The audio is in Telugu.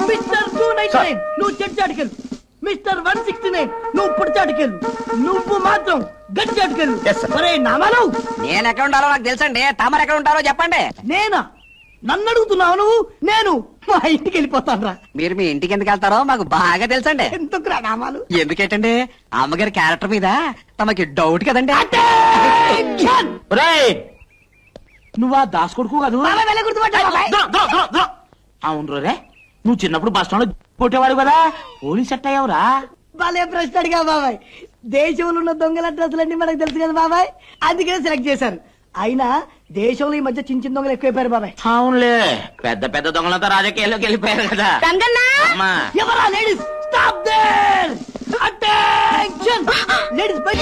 మిస్టర్ 299 నువ్వు చెట్టు మిస్టర్ 169 నువ్వు పుడిచాటుకెళ్ళు. నువ్వు మాత్రం గట్టి అటుకెళ్ళు. ఒరే నామాలు, నేను ఎక్కడ ఉండాలో నాకు తెలుసండి. తమరు ఎక్కడ ఉంటారో చెప్పండి. నేనా? నన్ను అడుగుతున్నావు నువ్వు? నేను మా ఇంటికి వెళ్ళిపోతాను రా. మీరు మీ ఇంటికి ఎందుకు వెళ్తారో మాకు బాగా తెలుసండి. ఎందుకురా నామాలు? ఎందుకేటండి, అమ్మగారి క్యారెక్టర్ మీద తమకి డౌట్ కదండి. నువ్వా దాస్ కొడుకు కాదు? అవును రే, నువ్వు చిన్నప్పుడు బస్ స్టాండ్ లో కొట్టేవాడు కదా, పోలీస్ సెట్ అయ్యావురా. వాళ్ళే ప్రశ్న అడిగా బాబాయ్. దేశంలో ఉన్న దొంగల డ్రెస్సులన్నీ మనకు తెలుసు కదా బాబాయ్, అందుకనే సెలెక్ట్ చేశారు. అయినా దేశంలో ఈ మధ్య చిన్న చిన్న దొంగలు ఎక్కువైపోయారు బాబాయ్. అవునులే, పెద్ద పెద్ద దొంగలంతా రాజకీయాల్లోకి వెళ్ళిపోయారు కదా. ఎవరా ladies? Stop there! Attention! Ladies బయట